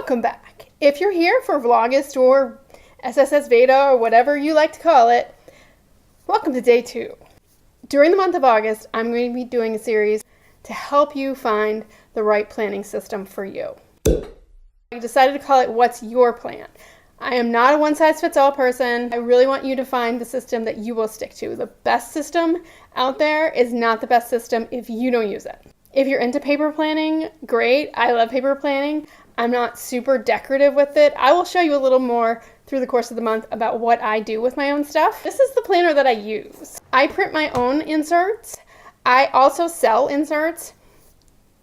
Welcome back. If you're here for Vlogust or sssveda or whatever you like to call it, welcome to day 2. During the month of August, I'm going to be doing a series to help you find the right planning system for you. I decided to call it What's Your Plan? I am not a one-size-fits-all person. I really want you to find the system that you will stick to. The best system out there is not the best system if you don't use it. If you're into paper planning, great. I love paper planning. I'm not super decorative with it. I will show you a little more through the course of the month about what I do with my own stuff. This is the planner that I use. I print my own inserts. I also sell inserts.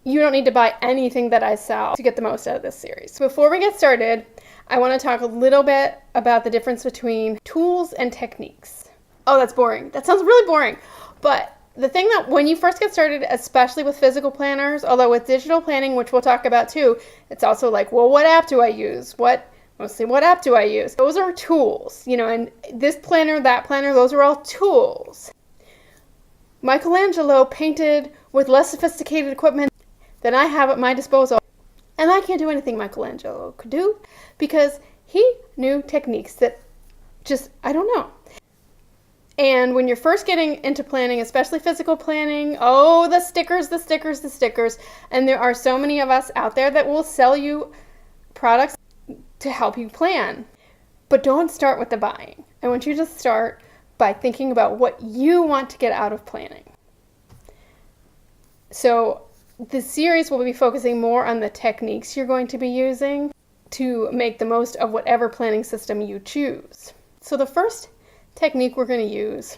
You don't need to buy anything that I sell to get the most out of this series. Before we get started, I want to talk a little bit about the difference between tools and techniques. Oh, that's boring. That sounds really boring. But the thing that when you first get started, especially with physical planners, although with digital planning, which we'll talk about too, it's also like, well, what app do I use? What app do I use? Those are tools, and this planner, that planner, those are all tools. Michelangelo painted with less sophisticated equipment than I have at my disposal. And I can't do anything Michelangelo could do because he knew techniques that I don't know. And when you're first getting into planning, especially physical planning, oh, the stickers. And there are so many of us out there that will sell you products to help you plan. But don't start with the buying. I want you to start by thinking about what you want to get out of planning. So the series will be focusing more on the techniques you're going to be using to make the most of whatever planning system you choose. So the first technique we're going to use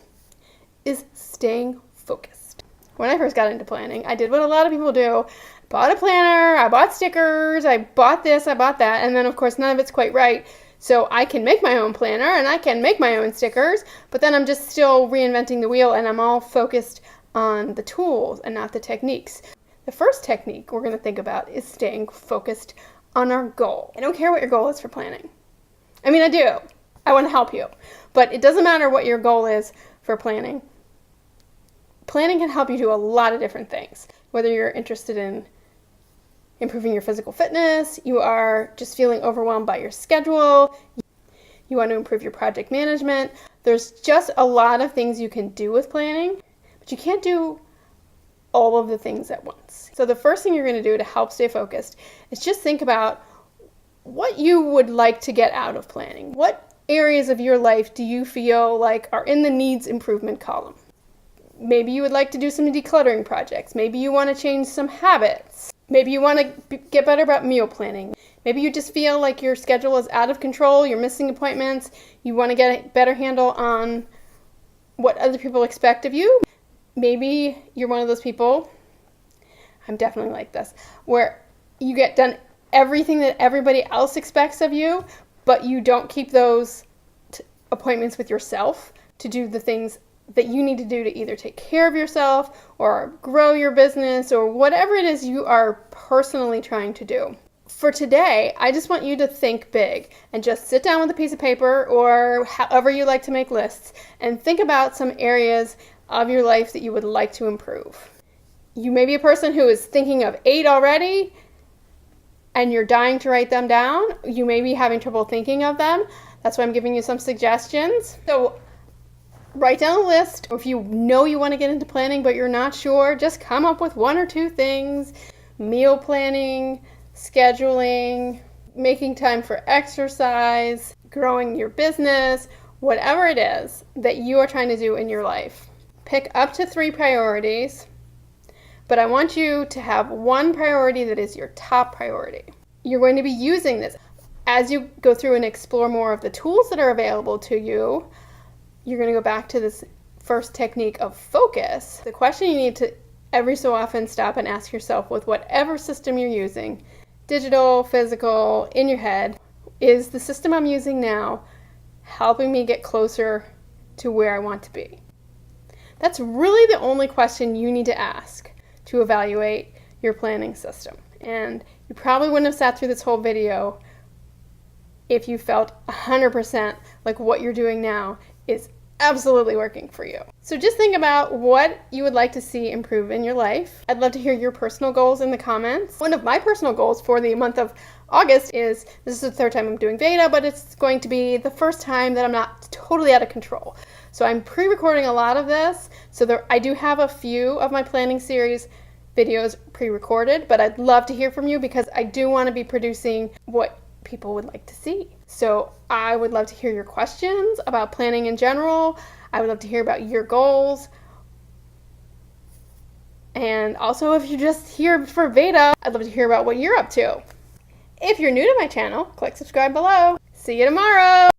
is staying focused. When I first got into planning, I did what a lot of people do. I bought a planner, I bought stickers, I bought this, I bought that, and then of course none of it's quite right. So I can make my own planner and I can make my own stickers, but then I'm just still reinventing the wheel and I'm all focused on the tools and not the techniques. The first technique we're going to think about is staying focused on our goal. I don't care what your goal is for planning. I mean, I do. I want to help you. But it doesn't matter what your goal is for planning. Planning can help you do a lot of different things. Whether you're interested in improving your physical fitness, you are just feeling overwhelmed by your schedule, you want to improve your project management. There's just a lot of things you can do with planning, but you can't do all of the things at once. So the first thing you're going to do to help stay focused is just think about what you would like to get out of planning. What areas of your life do you feel like are in the needs improvement column? Maybe you would like to do some decluttering projects. Maybe you want to change some habits. Maybe you want to get better about meal planning. Maybe you just feel like your schedule is out of control, you're missing appointments, you want to get a better handle on what other people expect of you. Maybe you're one of those people, I'm definitely like this, where you get done everything that everybody else expects of you, but you don't keep those appointments with yourself to do the things that you need to do to either take care of yourself or grow your business or whatever it is you are personally trying to do. For today, I just want you to think big and just sit down with a piece of paper or however you like to make lists and think about some areas of your life that you would like to improve. You may be a person who is thinking of 8 already and you're dying to write them down. You may be having trouble thinking of them. That's why I'm giving you some suggestions. So write down a list. Or if you know you want to get into planning but you're not sure, just come up with 1 or 2 things. Meal planning, scheduling, making time for exercise, growing your business, whatever it is that you are trying to do in your life. Pick up to 3 priorities. But I want you to have 1 priority that is your top priority. You're going to be using this. As you go through and explore more of the tools that are available to you, you're going to go back to this first technique of focus. The question you need to every so often stop and ask yourself with whatever system you're using, digital, physical, in your head, is the system I'm using now helping me get closer to where I want to be? That's really the only question you need to ask to evaluate your planning system. And you probably wouldn't have sat through this whole video if you felt 100% like what you're doing now is absolutely working for you. So just think about what you would like to see improve in your life. I'd love to hear your personal goals in the comments. One of my personal goals for the month of August is, this is the third time I'm doing Veda, but it's going to be the first time that I'm not totally out of control. So I'm pre-recording a lot of this. So I do have a few of my planning series videos pre-recorded, but I'd love to hear from you because I do want to be producing what people would like to see. So I would love to hear your questions about planning in general. I would love to hear about your goals. And also, if you're just here for Veda, I'd love to hear about what you're up to. If you're new to my channel, click subscribe below. See you tomorrow!